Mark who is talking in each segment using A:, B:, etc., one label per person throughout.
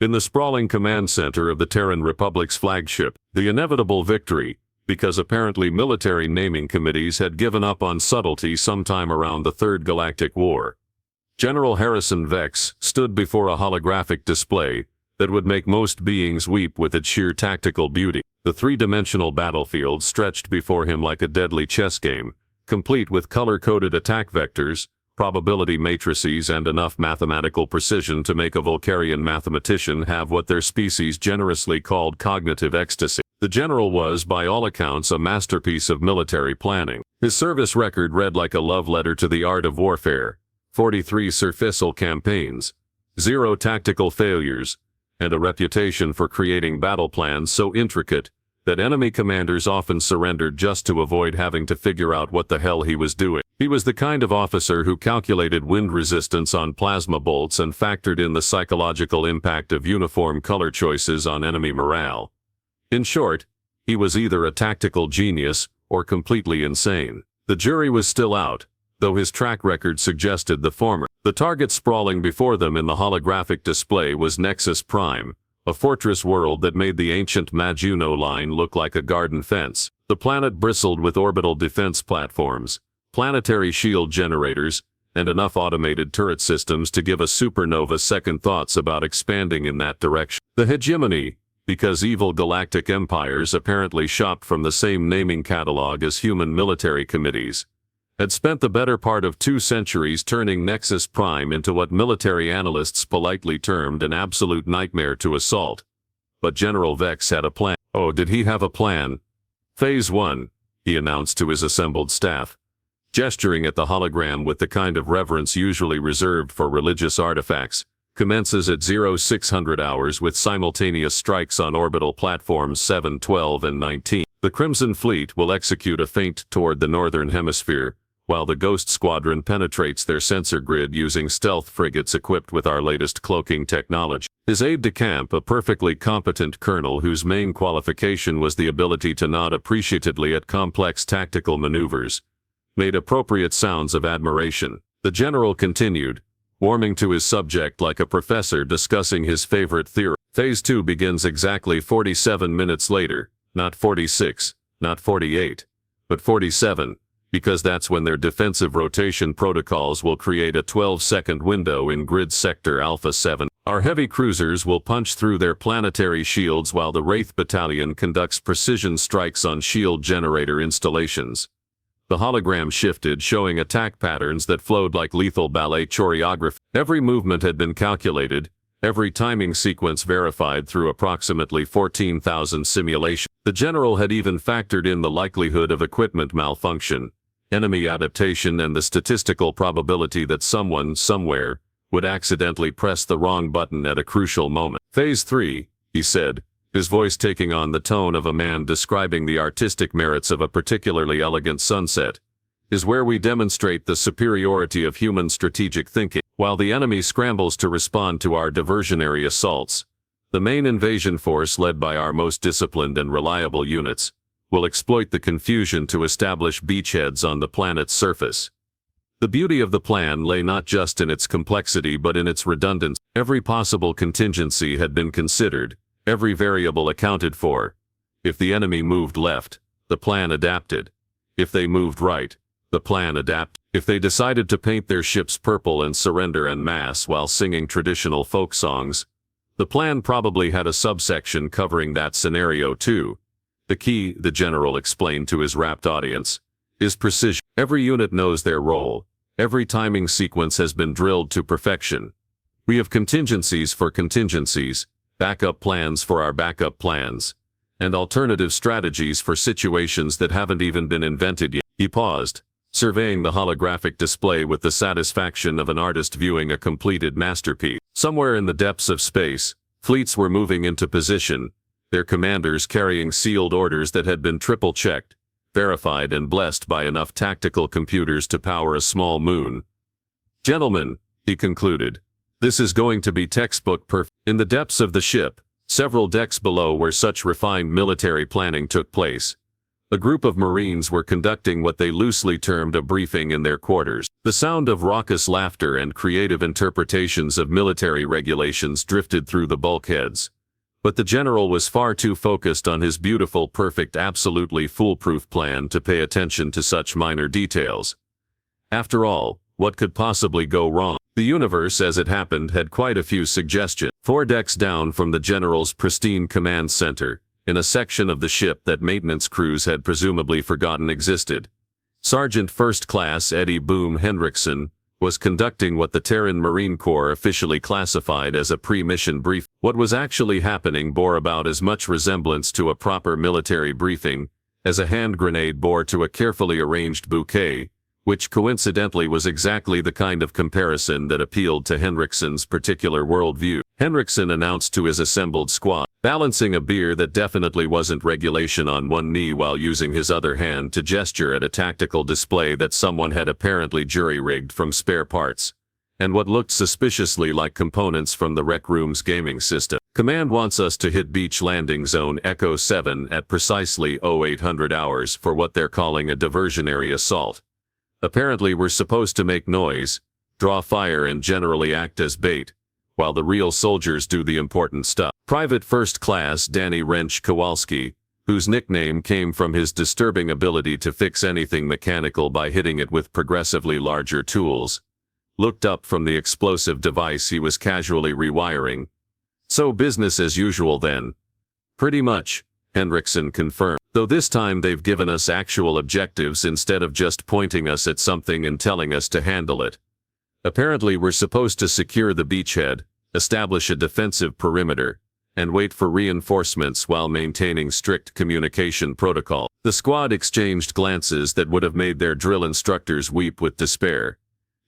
A: In the sprawling command center of the Terran Republic's flagship, the inevitable victory, because apparently military naming committees had given up on subtlety sometime around the Third Galactic War. General Vex stood before a holographic display that would make most beings weep with its sheer tactical beauty. The three-dimensional battlefield stretched before him like a deadly chess game, complete with color-coded attack vectors, probability matrices, and enough mathematical precision to make a Vulcarian mathematician have what their species generously called cognitive ecstasy. The general was, by all accounts, a masterpiece of military planning. His service record read like a love letter to the art of warfare: 43 surficial campaigns, 0 tactical failures, and a reputation for creating battle plans so intricate that enemy commanders often surrendered just to avoid having to figure out what the hell he was doing. He was the kind of officer who calculated wind resistance on plasma bolts and factored in the psychological impact of uniform color choices on enemy morale. In short, he was either a tactical genius or completely insane. The jury was still out, though his track record suggested the former. The target sprawling before them in the holographic display was Nexus Prime, a fortress world that made the ancient Majuno line look like a garden fence. The planet bristled with orbital defense platforms, planetary shield generators, and enough automated turret systems to give a supernova second thoughts about expanding in that direction. The hegemony, because evil galactic empires apparently shopped from the same naming catalog as human military committees, had spent the better part of 2 centuries turning Nexus Prime into what military analysts politely termed an absolute nightmare to assault. But General Vex had a plan. Oh, did he have a plan? Phase 1, he announced to his assembled staff, gesturing at the hologram with the kind of reverence usually reserved for religious artifacts, commences at 0600 hours with simultaneous strikes on orbital platforms 7, 12, and 19. The Crimson Fleet will execute a feint toward the northern hemisphere, while the Ghost Squadron penetrates their sensor grid using stealth frigates equipped with our latest cloaking technology. His aide-de-camp, a perfectly competent colonel whose main qualification was the ability to nod appreciatively at complex tactical maneuvers, made appropriate sounds of admiration. The general continued, warming to his subject like a professor discussing his favorite theory. Phase 2 begins exactly 47 minutes later, not 46, not 48, but 47. Because that's when their defensive rotation protocols will create a 12-second window in grid sector Alpha 7. Our heavy cruisers will punch through their planetary shields while the Wraith Battalion conducts precision strikes on shield generator installations. The hologram shifted, showing attack patterns that flowed like lethal ballet choreography. Every movement had been calculated, every timing sequence verified through approximately 14,000 simulations. The general had even factored in the likelihood of equipment malfunction, enemy adaptation, and the statistical probability that someone, somewhere, would accidentally press the wrong button at a crucial moment. Phase 3, he said, his voice taking on the tone of a man describing the artistic merits of a particularly elegant sunset, is where we demonstrate the superiority of human strategic thinking. While the enemy scrambles to respond to our diversionary assaults, the main invasion force, led by our most disciplined and reliable units, will exploit the confusion to establish beachheads on the planet's surface. The beauty of the plan lay not just in its complexity but in its redundancy. Every possible contingency had been considered, every variable accounted for. If the enemy moved left, the plan adapted. If they moved right, the plan adapted. If they decided to paint their ships purple and surrender en masse while singing traditional folk songs, the plan probably had a subsection covering that scenario too. The key, the general explained to his rapt audience, is precision. Every unit knows their role. Every timing sequence has been drilled to perfection. We have contingencies for contingencies, backup plans for our backup plans, and alternative strategies for situations that haven't even been invented yet. He paused, surveying the holographic display with the satisfaction of an artist viewing a completed masterpiece. Somewhere in the depths of space, fleets were moving into position, their commanders carrying sealed orders that had been triple-checked, verified, and blessed by enough tactical computers to power a small moon. Gentlemen, he concluded, this is going to be textbook perfect. In the depths of the ship, several decks below where such refined military planning took place, A group of Marines were conducting what they loosely termed a briefing in their quarters. The sound of raucous laughter and creative interpretations of military regulations drifted through the bulkheads. But the general was far too focused on his beautiful, perfect, absolutely foolproof plan to pay attention to such minor details. After all, what could possibly go wrong? The universe, as it happened, had quite a few suggestions. 4 decks down from the general's pristine command center, in a section of the ship that maintenance crews had presumably forgotten existed, Sergeant First Class Eddie Boom Hendrickson was conducting what the Terran Marine Corps officially classified as a pre-mission brief. What was actually happening bore about as much resemblance to a proper military briefing as a hand grenade bore to a carefully arranged bouquet, which coincidentally was exactly the kind of comparison that appealed to Hendrickson's particular worldview. Hendrickson announced to his assembled squad, balancing a beer that definitely wasn't regulation on one knee while using his other hand to gesture at a tactical display that someone had apparently jury-rigged from spare parts, and what looked suspiciously like components from the rec room's gaming system. Command wants us to hit Beach Landing Zone Echo 7 at precisely 0800 hours for what they're calling a diversionary assault. Apparently we're supposed to make noise, draw fire and generally act as bait, while the real soldiers do the important stuff. Private First Class Danny Wrench Kowalski, whose nickname came from his disturbing ability to fix anything mechanical by hitting it with progressively larger tools, looked up from the explosive device he was casually rewiring. So business as usual then. Pretty much, Hendrickson confirmed, though this time they've given us actual objectives instead of just pointing us at something and telling us to handle it. Apparently we're supposed to secure the beachhead, establish a defensive perimeter, and wait for reinforcements while maintaining strict communication protocol. The squad exchanged glances that would have made their drill instructors weep with despair.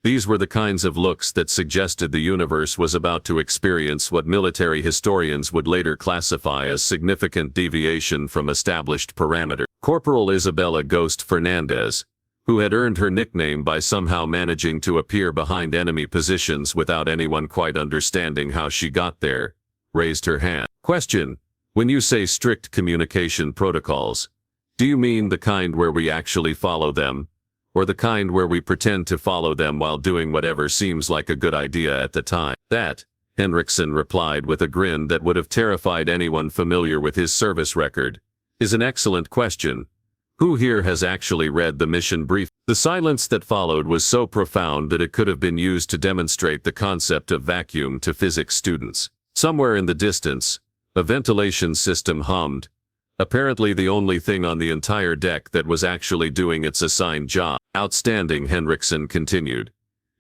A: These were the kinds of looks that suggested the universe was about to experience what military historians would later classify as significant deviation from established parameters. Corporal Isabella Ghost Fernandez, who had earned her nickname by somehow managing to appear behind enemy positions without anyone quite understanding how she got there, raised her hand. Question: when you say strict communication protocols, do you mean the kind where we actually follow them, or the kind where we pretend to follow them while doing whatever seems like a good idea at the time? That, Hendrickson replied with a grin that would have terrified anyone familiar with his service record, is an excellent question. Who here has actually read the mission brief? The silence that followed was so profound that it could have been used to demonstrate the concept of vacuum to physics students. Somewhere in the distance, a ventilation system hummed, apparently the only thing on the entire deck that was actually doing its assigned job. Outstanding, Hendrickson continued.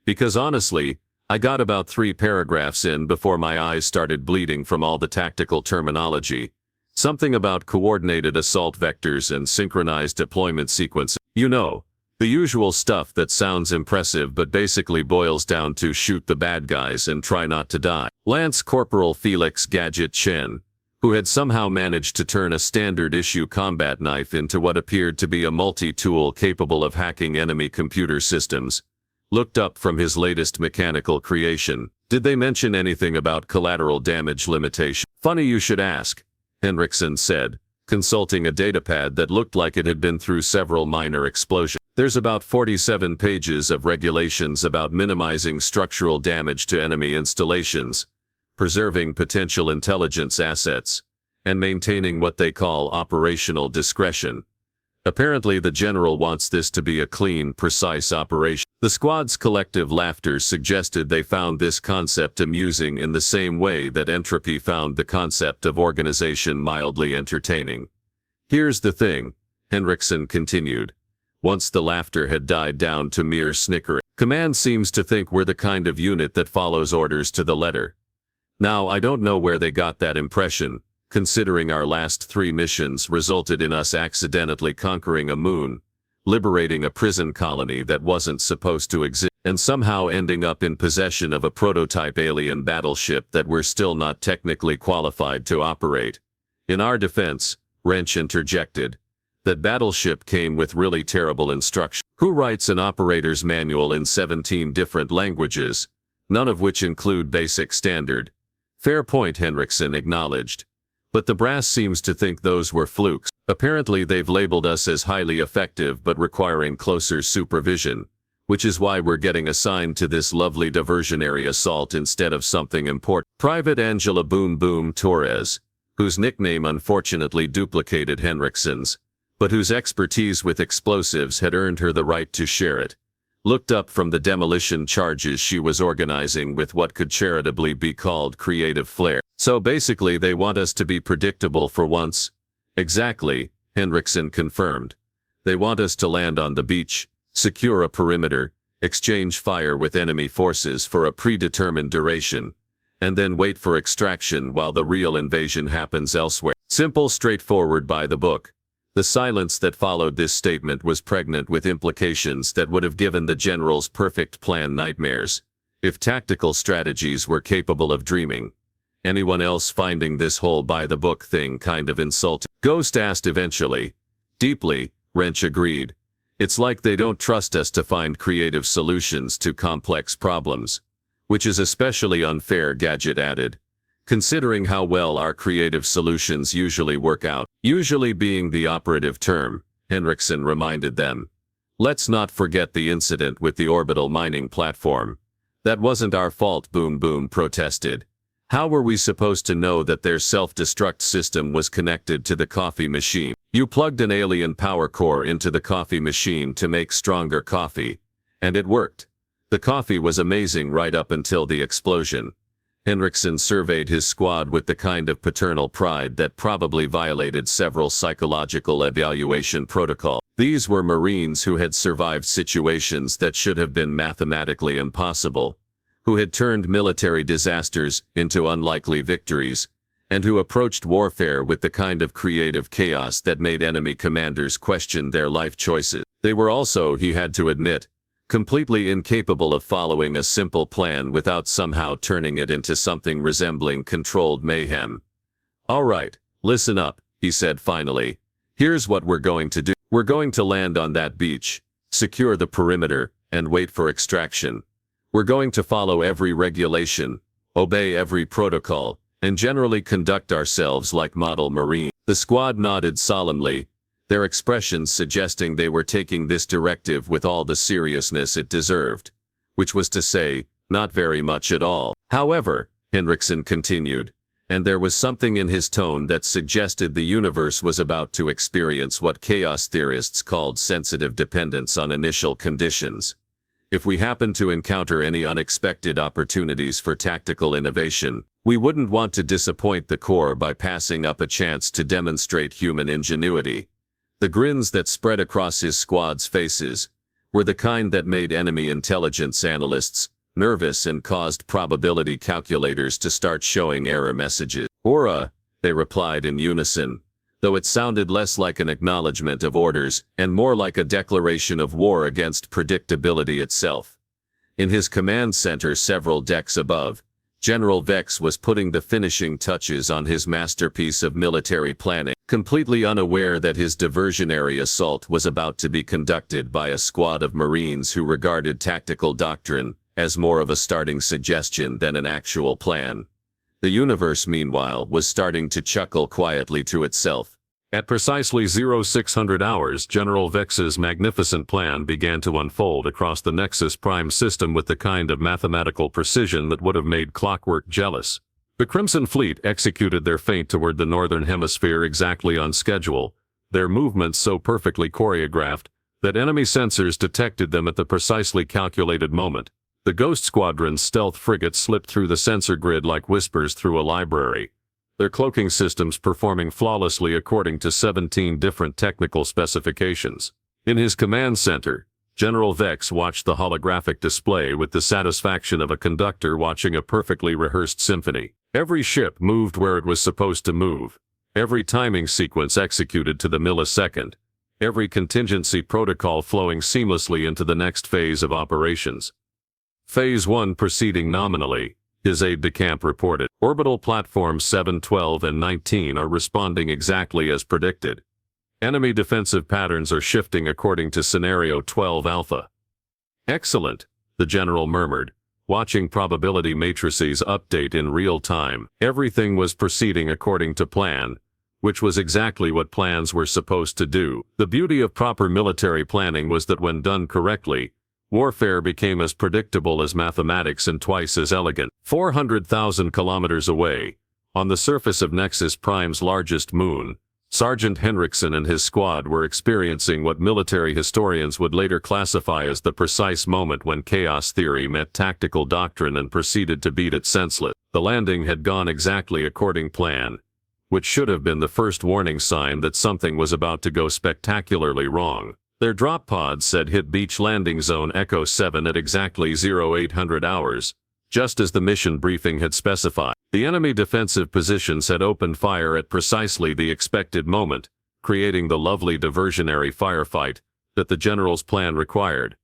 A: Because honestly, I got about 3 paragraphs in before my eyes started bleeding from all the tactical terminology. Something about coordinated assault vectors and synchronized deployment sequences. You know, the usual stuff that sounds impressive but basically boils down to shoot the bad guys and try not to die. Lance Corporal Felix Gadget Chen, who had somehow managed to turn a standard-issue combat knife into what appeared to be a multi-tool capable of hacking enemy computer systems, looked up from his latest mechanical creation. Did they mention anything about collateral damage limitation? Funny you should ask, Hendrickson said, consulting a datapad that looked like it had been through several minor explosions. There's about 47 pages of regulations about minimizing structural damage to enemy installations, preserving potential intelligence assets, and maintaining what they call operational discretion. Apparently the general wants this to be a clean, precise operation. The squad's collective laughter suggested they found this concept amusing in the same way that Entropy found the concept of organization mildly entertaining. Here's the thing, Hendrickson continued, once the laughter had died down to mere snickering. Command seems to think we're the kind of unit that follows orders to the letter. Now I don't know where they got that impression, considering our last 3 missions resulted in us accidentally conquering a moon, liberating a prison colony that wasn't supposed to exist, and somehow ending up in possession of a prototype alien battleship that we're still not technically qualified to operate. In our defense, Wrench interjected, that battleship came with really terrible instructions. Who writes an operator's manual in 17 different languages, none of which include basic standard? Fair point, Hendrickson acknowledged. But the brass seems to think those were flukes. Apparently they've labeled us as highly effective but requiring closer supervision, which is why we're getting assigned to this lovely diversionary assault instead of something important. Private Angela Boom Boom Torres, whose nickname unfortunately duplicated Henriksen's, but whose expertise with explosives had earned her the right to share it, looked up from the demolition charges she was organizing with what could charitably be called creative flair. So basically they want us to be predictable for once. Exactly, Henriksen confirmed. They want us to land on the beach, secure a perimeter, exchange fire with enemy forces for a predetermined duration, and then wait for extraction while the real invasion happens elsewhere. Simple, straightforward, by the book. The silence that followed this statement was pregnant with implications that would have given the general's perfect plan nightmares, if tactical strategies were capable of dreaming. Anyone else finding this whole by-the-book thing kind of insulting? Ghost asked eventually. Deeply, Wrench agreed. It's like they don't trust us to find creative solutions to complex problems. Which is especially unfair, Gadget added, considering how well our creative solutions usually work out. Usually being the operative term, Henriksen reminded them. Let's not forget the incident with the orbital mining platform. That wasn't our fault, Boom Boom protested. How were we supposed to know that their self-destruct system was connected to the coffee machine? You plugged an alien power core into the coffee machine to make stronger coffee. And it worked. The coffee was amazing right up until the explosion. Henriksen surveyed his squad with the kind of paternal pride that probably violated several psychological evaluation protocols. These were Marines who had survived situations that should have been mathematically impossible, who had turned military disasters into unlikely victories, and who approached warfare with the kind of creative chaos that made enemy commanders question their life choices. They were also, he had to admit, completely incapable of following a simple plan without somehow turning it into something resembling controlled mayhem. All right, listen up, he said finally. Here's what we're going to do. We're going to land on that beach, secure the perimeter, and wait for extraction. We're going to follow every regulation, obey every protocol, and generally conduct ourselves like model Marines. The squad nodded solemnly, their expressions suggesting they were taking this directive with all the seriousness it deserved, which was to say, not very much at all. However, Henriksen continued, and there was something in his tone that suggested the universe was about to experience what chaos theorists called sensitive dependence on initial conditions. If we happen to encounter any unexpected opportunities for tactical innovation, we wouldn't want to disappoint the Corps by passing up a chance to demonstrate human ingenuity. The grins that spread across his squad's faces were the kind that made enemy intelligence analysts nervous and caused probability calculators to start showing error messages. "Aura," they replied in unison, though it sounded less like an acknowledgement of orders and more like a declaration of war against predictability itself. In his command center several decks above, General Vex was putting the finishing touches on his masterpiece of military planning, completely unaware that his diversionary assault was about to be conducted by a squad of Marines who regarded tactical doctrine as more of a starting suggestion than an actual plan. The universe, meanwhile, was starting to chuckle quietly to itself. At precisely 0600 hours, General Vex's magnificent plan began to unfold across the Nexus Prime system with the kind of mathematical precision that would have made clockwork jealous. The Crimson Fleet executed their feint toward the northern hemisphere exactly on schedule, their movements so perfectly choreographed that enemy sensors detected them at the precisely calculated moment. The Ghost Squadron's stealth frigates slipped through the sensor grid like whispers through a library, their cloaking systems performing flawlessly according to 17 different technical specifications. In his command center, General Vex watched the holographic display with the satisfaction of a conductor watching a perfectly rehearsed symphony. Every ship moved where it was supposed to move, every timing sequence executed to the millisecond, every contingency protocol flowing seamlessly into the next phase of operations. Phase 1 proceeding nominally, his aide-de-camp reported. Orbital platforms 7, 12, and 19 are responding exactly as predicted. Enemy defensive patterns are shifting according to Scenario 12 Alpha. Excellent, the general murmured, watching probability matrices update in real time. Everything was proceeding according to plan, which was exactly what plans were supposed to do. The beauty of proper military planning was that when done correctly, warfare became as predictable as mathematics and twice as elegant. 400,000 kilometers away, on the surface of Nexus Prime's largest moon, Sergeant Henriksen and his squad were experiencing what military historians would later classify as the precise moment when chaos theory met tactical doctrine and proceeded to beat it senseless. The landing had gone exactly according plan, which should have been the first warning sign that something was about to go spectacularly wrong. Their drop pods said hit beach landing zone Echo 7 at exactly 0800 hours, just as the mission briefing had specified. The enemy defensive positions had opened fire at precisely the expected moment, creating the lovely diversionary firefight that the general's plan required.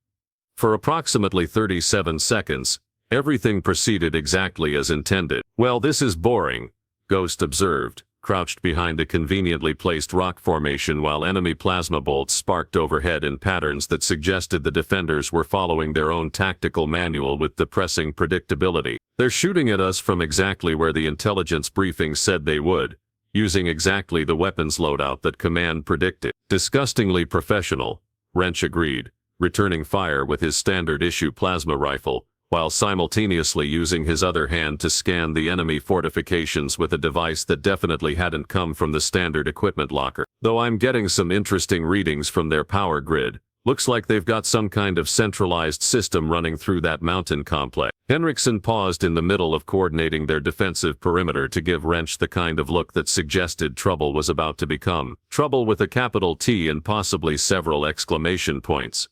A: For approximately 37 seconds, everything proceeded exactly as intended. "Well, this is boring," Ghost observed, crouched behind a conveniently placed rock formation while enemy plasma bolts sparked overhead in patterns that suggested the defenders were following their own tactical manual with depressing predictability. "They're shooting at us from exactly where the intelligence briefing said they would, using exactly the weapons loadout that command predicted." "Disgustingly professional," Wrench agreed, returning fire with his standard-issue plasma rifle, while simultaneously using his other hand to scan the enemy fortifications with a device that definitely hadn't come from the standard equipment locker. "Though I'm getting some interesting readings from their power grid. Looks like they've got some kind of centralized system running through that mountain complex." Henriksen paused in the middle of coordinating their defensive perimeter to give Wrench the kind of look that suggested trouble was about to become trouble with a capital T and possibly several exclamation points.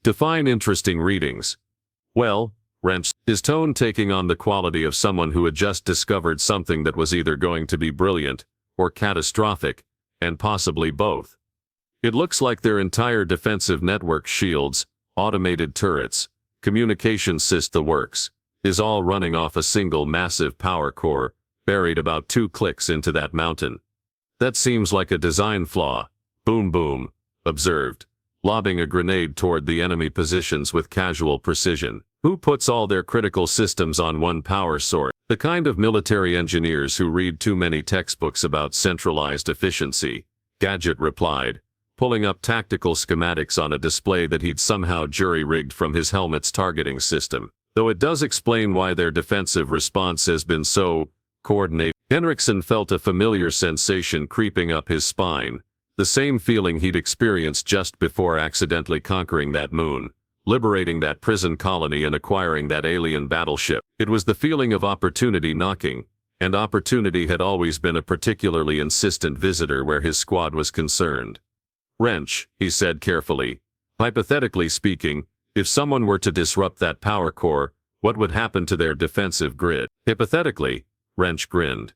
A: "Define interesting readings." "Well," Wrench, his tone taking on the quality of someone who had just discovered something that was either going to be brilliant or catastrophic, and possibly both. "It looks like their entire defensive network, shields, automated turrets, communication system works, is all running off a single massive power core, buried about 2 clicks into that mountain. That seems like a design flaw." "Boom boom," observed, lobbing a grenade toward the enemy positions with casual precision. "Who puts all their critical systems on one power source?" "The kind of military engineers who read too many textbooks about centralized efficiency," Gadget replied, pulling up tactical schematics on a display that he'd somehow jury-rigged from his helmet's targeting system. "Though it does explain why their defensive response has been so coordinated." Henriksen felt a familiar sensation creeping up his spine, the same feeling he'd experienced just before accidentally conquering that moon, liberating that prison colony and acquiring that alien battleship. It was the feeling of opportunity knocking, and opportunity had always been a particularly insistent visitor where his squad was concerned. "Wrench," he said carefully, "hypothetically speaking, if someone were to disrupt that power core, what would happen to their defensive grid?" "Hypothetically," Wrench grinned.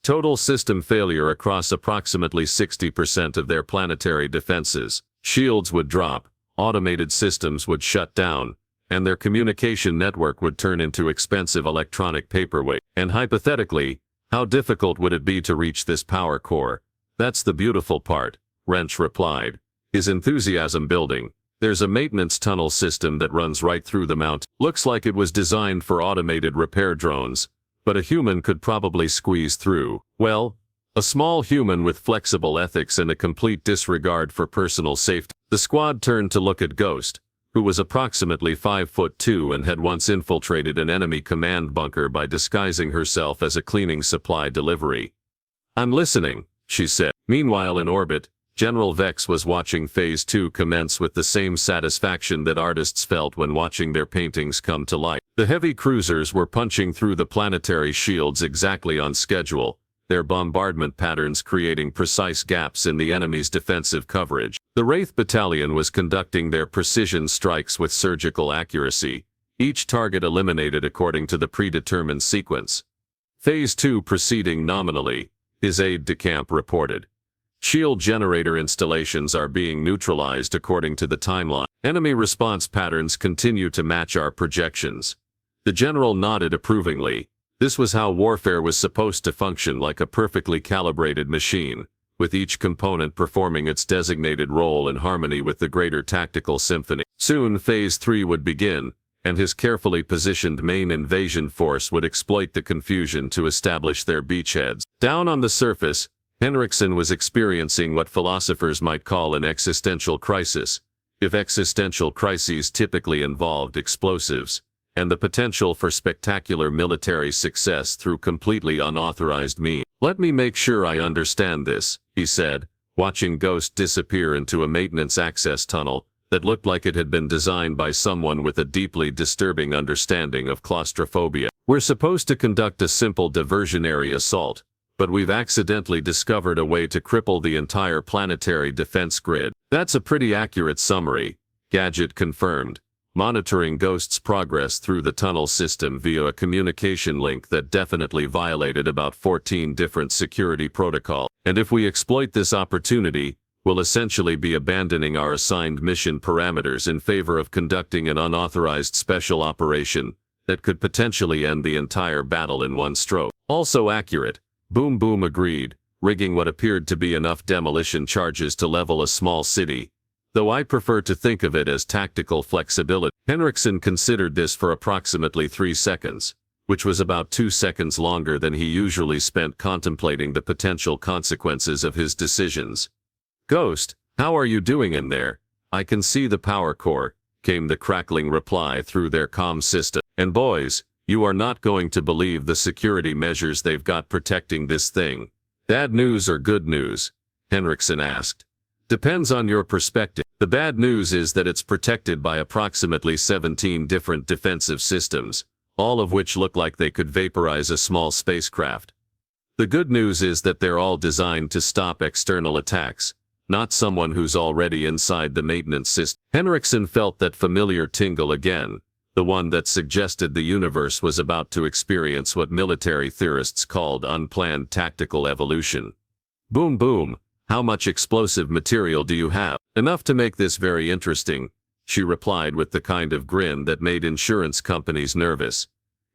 A: "Total system failure across approximately 60% of their planetary defenses. Shields would drop, automated systems would shut down, and their communication network would turn into expensive electronic paperweight. And hypothetically, how difficult would it be to reach this power core?" "That's the beautiful part," Wrench replied, his enthusiasm building. "There's a maintenance tunnel system that runs right through the mountain. Looks like it was designed for automated repair drones, but a human could probably squeeze through. Well, a small human with flexible ethics and a complete disregard for personal safety." The squad turned to look at Ghost, who was approximately 5'2" and had once infiltrated an enemy command bunker by disguising herself as a cleaning supply delivery. "I'm listening," she said. Meanwhile in orbit, General Vex was watching Phase 2 commence with the same satisfaction that artists felt when watching their paintings come to life. The heavy cruisers were punching through the planetary shields exactly on schedule, their bombardment patterns creating precise gaps in the enemy's defensive coverage. The Wraith Battalion was conducting their precision strikes with surgical accuracy, each target eliminated according to the predetermined sequence. "Phase 2 proceeding nominally," his aide-de-camp reported. "Shield generator installations are being neutralized according to the timeline. Enemy response patterns continue to match our projections." The general nodded approvingly. This was how warfare was supposed to function, like a perfectly calibrated machine, with each component performing its designated role in harmony with the greater tactical symphony. Soon Phase 3 would begin, and his carefully positioned main invasion force would exploit the confusion to establish their beachheads. Down on the surface, Henriksen was experiencing what philosophers might call an existential crisis, if existential crises typically involved explosives, and the potential for spectacular military success through completely unauthorized means. "Let me make sure I understand this," he said, watching Ghost disappear into a maintenance access tunnel that looked like it had been designed by someone with a deeply disturbing understanding of claustrophobia. "We're supposed to conduct a simple diversionary assault, but we've accidentally discovered a way to cripple the entire planetary defense grid." "That's a pretty accurate summary," Gadget confirmed, monitoring Ghost's progress through the tunnel system via a communication link that definitely violated about 14 different security protocols. "And if we exploit this opportunity, we'll essentially be abandoning our assigned mission parameters in favor of conducting an unauthorized special operation that could potentially end the entire battle in one stroke." "Also accurate," Boom Boom agreed, rigging what appeared to be enough demolition charges to level a small city, though I prefer to think of it as tactical flexibility. Henriksen considered this for approximately 3 seconds, which was about 2 seconds longer than he usually spent contemplating the potential consequences of his decisions. "Ghost, how are you doing in there? I can see the power core," came the crackling reply through their comm system. "And boys, you are not going to believe the security measures they've got protecting this thing." "Bad news or good news?" Henriksen asked. "Depends on your perspective. The bad news is that it's protected by approximately 17 different defensive systems, all of which look like they could vaporize a small spacecraft. The good news is that they're all designed to stop external attacks, not someone who's already inside the maintenance system." Henriksen felt that familiar tingle again, the one that suggested the universe was about to experience what military theorists called unplanned tactical evolution. "Boom Boom, how much explosive material do you have?" "Enough to make this very interesting," she replied with the kind of grin that made insurance companies nervous.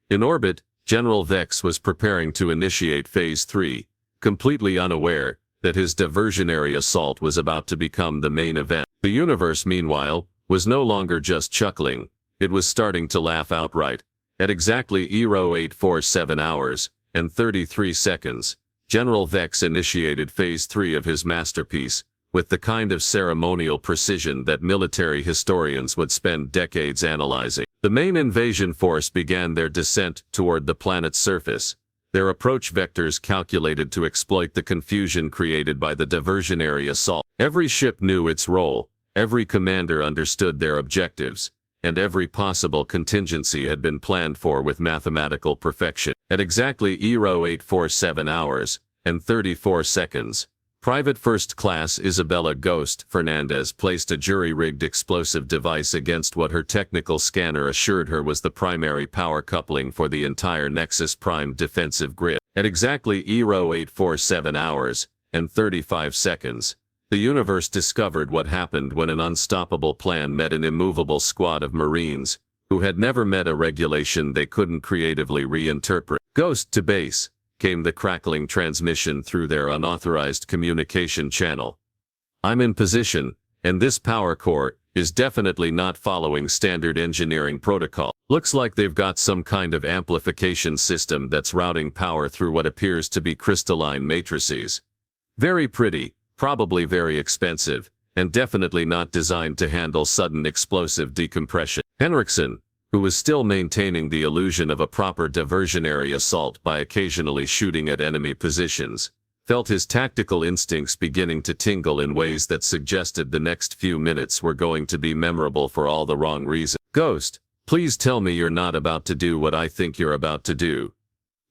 A: In orbit, General Vex was preparing to initiate Phase 3, completely unaware that his diversionary assault was about to become the main event. The universe, meanwhile, was no longer just chuckling. It was starting to laugh outright. At exactly 0847 hours and 33 seconds, General Vex initiated Phase 3 of his masterpiece, with the kind of ceremonial precision that military historians would spend decades analyzing. The main invasion force began their descent toward the planet's surface, their approach vectors calculated to exploit the confusion created by the diversionary assault. Every ship knew its role, every commander understood their objectives, and every possible contingency had been planned for with mathematical perfection. At exactly 0847 hours and 34 seconds, Private First Class Isabella Ghost Fernandez placed a jury-rigged explosive device against what her technical scanner assured her was the primary power coupling for the entire Nexus Prime defensive grid. At exactly 0847 hours and 35 seconds, the universe discovered what happened when an unstoppable plan met an immovable squad of Marines, who had never met a regulation they couldn't creatively reinterpret. "Ghost to base," came the crackling transmission through their unauthorized communication channel. "I'm in position, and this power core is definitely not following standard engineering protocol. Looks like they've got some kind of amplification system that's routing power through what appears to be crystalline matrices. Very pretty, probably very expensive, and definitely not designed to handle sudden explosive decompression." Henriksen, who was still maintaining the illusion of a proper diversionary assault by occasionally shooting at enemy positions, felt his tactical instincts beginning to tingle in ways that suggested the next few minutes were going to be memorable for all the wrong reasons. "Ghost, please tell me you're not about to do what I think you're about to do."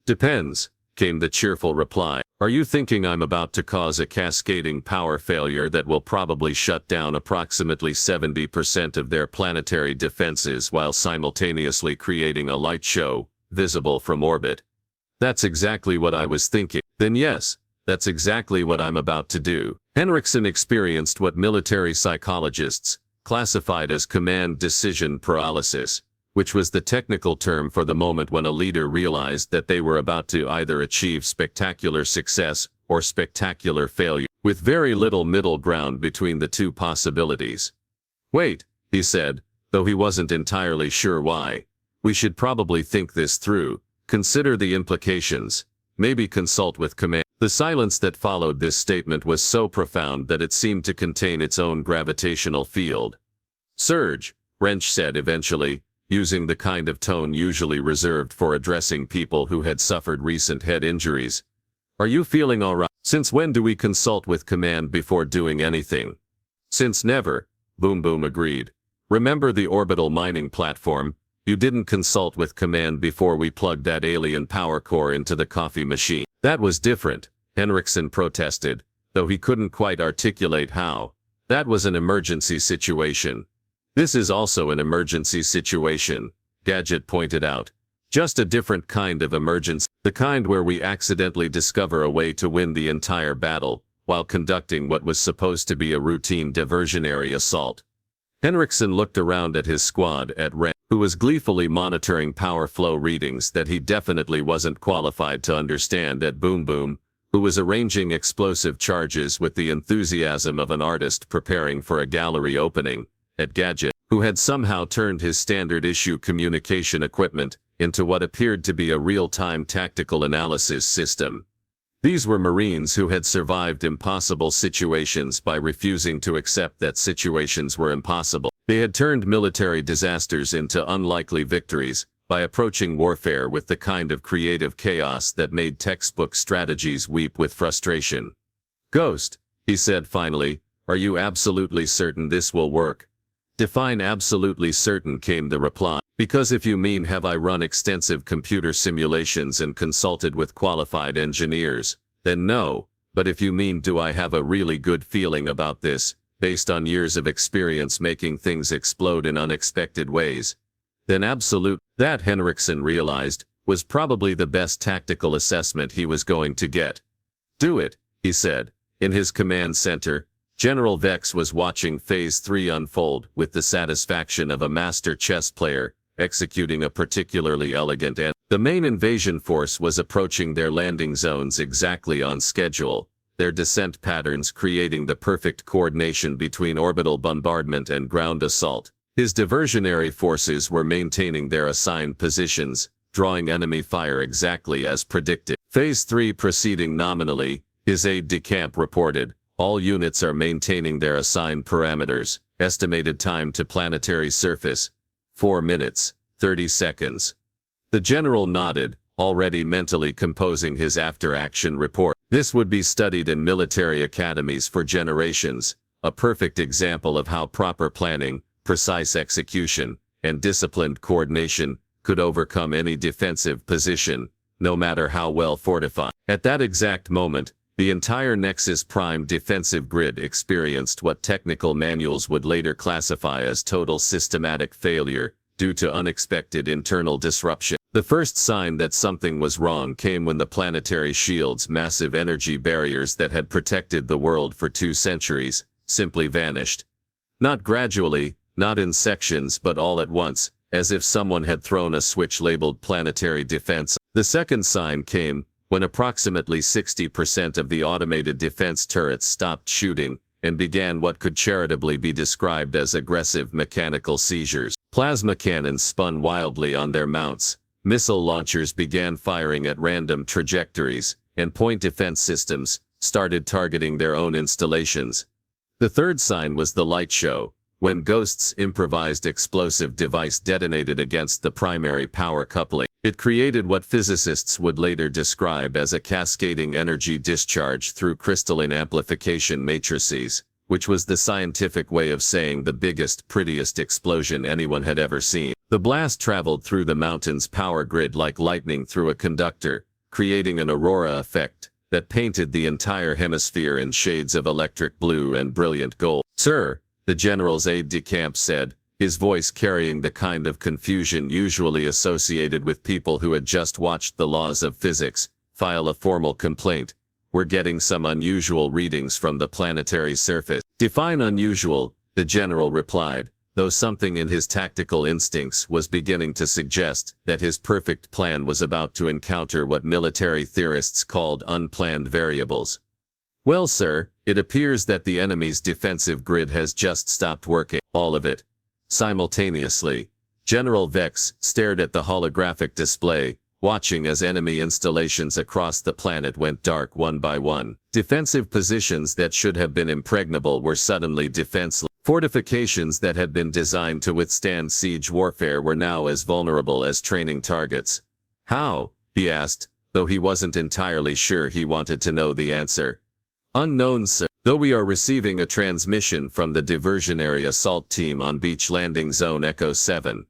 A: "Depends," came the cheerful reply. "Are you thinking I'm about to cause a cascading power failure that will probably shut down approximately 70% of their planetary defenses while simultaneously creating a light show, visible from orbit?" "That's exactly what I was thinking." "Then yes, that's exactly what I'm about to do." Henriksen experienced what military psychologists classified as command decision paralysis, which was the technical term for the moment when a leader realized that they were about to either achieve spectacular success or spectacular failure, with very little middle ground between the two possibilities. "Wait," he said, though he wasn't entirely sure why. We should probably think this through, consider the implications, maybe consult with command. The silence that followed this statement was so profound that it seemed to contain its own gravitational field. "Surge," Wrench said eventually, using the kind of tone usually reserved for addressing people who had suffered recent head injuries. "Are you feeling all right? Since when do we consult with command before doing anything?" "Since never," Boom Boom agreed. "Remember the orbital mining platform? You didn't consult with command before we plugged that alien power core into the coffee machine." "That was different," Henriksen protested, though he couldn't quite articulate how. "That was an emergency situation." "This is also an emergency situation," Gadget pointed out. "Just a different kind of emergency. The kind where we accidentally discover a way to win the entire battle, while conducting what was supposed to be a routine diversionary assault." Henriksen looked around at his squad at Ren, who was gleefully monitoring power flow readings that he definitely wasn't qualified to understand, at Boom Boom, who was arranging explosive charges with the enthusiasm of an artist preparing for a gallery opening, at Gadget, who had somehow turned his standard-issue communication equipment into what appeared to be a real-time tactical analysis system. These were Marines who had survived impossible situations by refusing to accept that situations were impossible. They had turned military disasters into unlikely victories by approaching warfare with the kind of creative chaos that made textbook strategies weep with frustration. "Ghost," he said finally, "are you absolutely certain this will work?" "Define absolutely certain," came the reply. "Because if you mean have I run extensive computer simulations and consulted with qualified engineers, then no. But if you mean do I have a really good feeling about this, based on years of experience making things explode in unexpected ways, then absolute." That, Henriksen realized, was probably the best tactical assessment he was going to get. "Do it," he said. In his command center, General Vex was watching Phase 3 unfold with the satisfaction of a master chess player, executing a particularly elegant end. The main invasion force was approaching their landing zones exactly on schedule, their descent patterns creating the perfect coordination between orbital bombardment and ground assault. His diversionary forces were maintaining their assigned positions, drawing enemy fire exactly as predicted. Phase 3 proceeding nominally, his aide-de-camp reported. "All units are maintaining their assigned parameters. Estimated time to planetary surface, 4 minutes, 30 seconds. The general nodded, already mentally composing his after-action report. This would be studied in military academies for generations, a perfect example of how proper planning, precise execution, and disciplined coordination could overcome any defensive position, no matter how well fortified. At that exact moment, the entire Nexus Prime defensive grid experienced what technical manuals would later classify as total systematic failure, due to unexpected internal disruption. The first sign that something was wrong came when the planetary shield's massive energy barriers that had protected the world for 2 centuries, simply vanished. Not gradually, not in sections, but all at once, as if someone had thrown a switch labeled planetary defense. The second sign came when approximately 60% of the automated defense turrets stopped shooting and began what could charitably be described as aggressive mechanical seizures. Plasma cannons spun wildly on their mounts, missile launchers began firing at random trajectories, and point defense systems started targeting their own installations. The third sign was the light show, when Ghost's improvised explosive device detonated against the primary power coupling. It created what physicists would later describe as a cascading energy discharge through crystalline amplification matrices, which was the scientific way of saying the biggest, prettiest explosion anyone had ever seen. The blast traveled through the mountain's power grid like lightning through a conductor, creating an aurora effect that painted the entire hemisphere in shades of electric blue and brilliant gold. "Sir," the general's aide-de-camp said, his voice carrying the kind of confusion usually associated with people who had just watched the laws of physics file a formal complaint. "We're getting some unusual readings from the planetary surface." "Define unusual," the general replied, though something in his tactical instincts was beginning to suggest that his perfect plan was about to encounter what military theorists called unplanned variables. "Well, sir, it appears that the enemy's defensive grid has just stopped working. All of it. Simultaneously, General Vex stared at the holographic display, watching as enemy installations across the planet went dark one by one. Defensive positions that should have been impregnable were suddenly defenseless. Fortifications that had been designed to withstand siege warfare were now as vulnerable as training targets. How? He asked, though he wasn't entirely sure he wanted to know the answer. Unknown, sir. Though we are receiving a transmission from the diversionary assault team on Beach Landing Zone Echo 7.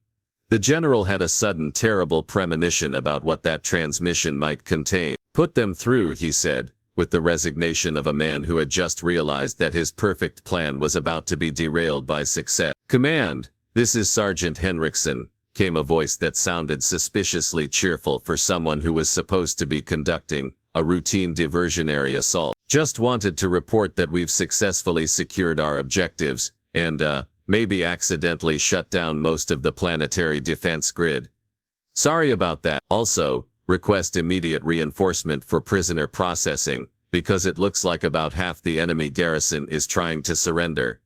A: The general had a sudden terrible premonition about what that transmission might contain. Put them through, he said, with the resignation of a man who had just realized that his perfect plan was about to be derailed by success. Command, this is Sergeant Henriksen, came a voice that sounded suspiciously cheerful for someone who was supposed to be conducting a routine diversionary assault. Just wanted to report that we've successfully secured our objectives, and, maybe accidentally shut down most of the planetary defense grid. Sorry about that. Also, request immediate reinforcement for prisoner processing, because it looks like about half the enemy garrison is trying to surrender.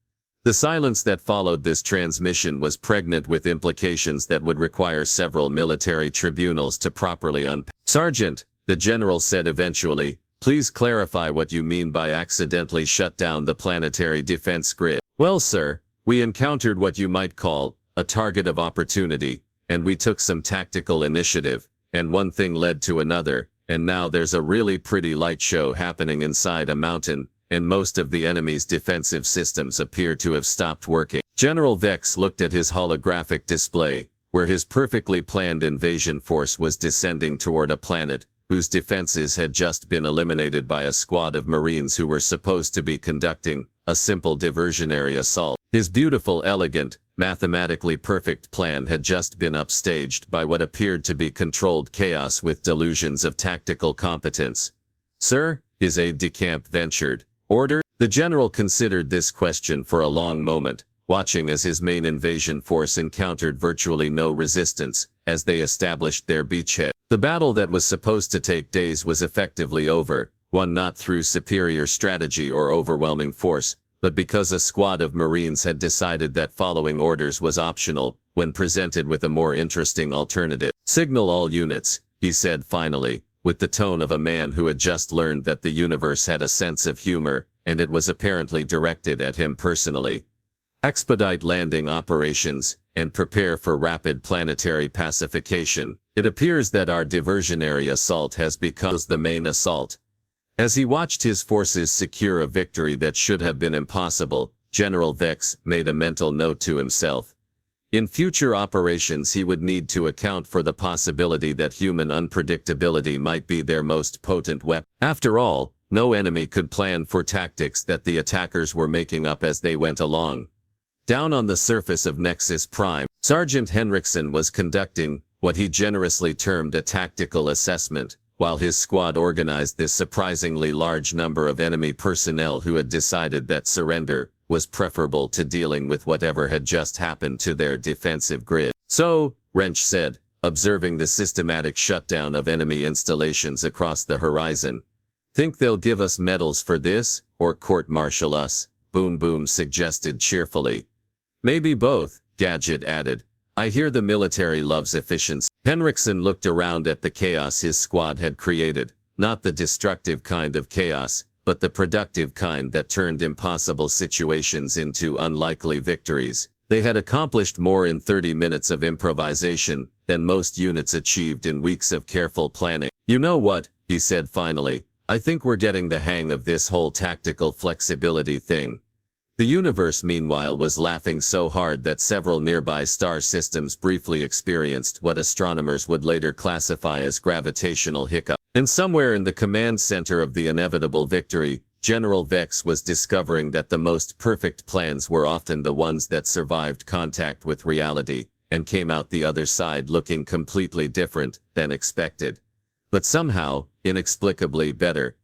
A: The silence that followed this transmission was pregnant with implications that would require several military tribunals to properly unpack. Sergeant, the general said eventually, please clarify what you mean by accidentally shut down the planetary defense grid. Well, sir, we encountered what you might call a target of opportunity, and we took some tactical initiative, and one thing led to another, and now there's a really pretty light show happening inside a mountain, and most of the enemy's defensive systems appear to have stopped working. General Vex looked at his holographic display, where his perfectly planned invasion force was descending toward a planet whose defenses had just been eliminated by a squad of Marines who were supposed to be conducting a simple diversionary assault. His beautiful, elegant, mathematically perfect plan had just been upstaged by what appeared to be controlled chaos with delusions of tactical competence. Sir, his aide-de-camp ventured. Order? The general considered this question for a long moment, watching as his main invasion force encountered virtually no resistance as they established their beachhead. The battle that was supposed to take days was effectively over, won not through superior strategy or overwhelming force, but because a squad of Marines had decided that following orders was optional when presented with a more interesting alternative. Signal all units, he said finally, with the tone of a man who had just learned that the universe had a sense of humor, and it was apparently directed at him personally. Expedite landing operations, and prepare for rapid planetary pacification. It appears that our diversionary assault has become the main assault. As he watched his forces secure a victory that should have been impossible, General Vex made a mental note to himself. In future operations he would need to account for the possibility that human unpredictability might be their most potent weapon. After all, no enemy could plan for tactics that the attackers were making up as they went along. Down on the surface of Nexus Prime, Sergeant Henriksen was conducting what he generously termed a tactical assessment, while his squad organized this surprisingly large number of enemy personnel who had decided that surrender was preferable to dealing with whatever had just happened to their defensive grid. So, Wrench said, observing the systematic shutdown of enemy installations across the horizon. Think they'll give us medals for this, or court-martial us? Boom Boom suggested cheerfully. Maybe both, Gadget added. I hear the military loves efficiency. Henriksen looked around at the chaos his squad had created, not the destructive kind of chaos, but the productive kind that turned impossible situations into unlikely victories. They had accomplished more in 30 minutes of improvisation than most units achieved in weeks of careful planning. You know what, he said finally, I think we're getting the hang of this whole tactical flexibility thing. The universe meanwhile was laughing so hard that several nearby star systems briefly experienced what astronomers would later classify as gravitational hiccup. And somewhere in the command center of the inevitable victory, General Vex was discovering that the most perfect plans were often the ones that survived contact with reality, and came out the other side looking completely different than expected. But somehow, inexplicably better.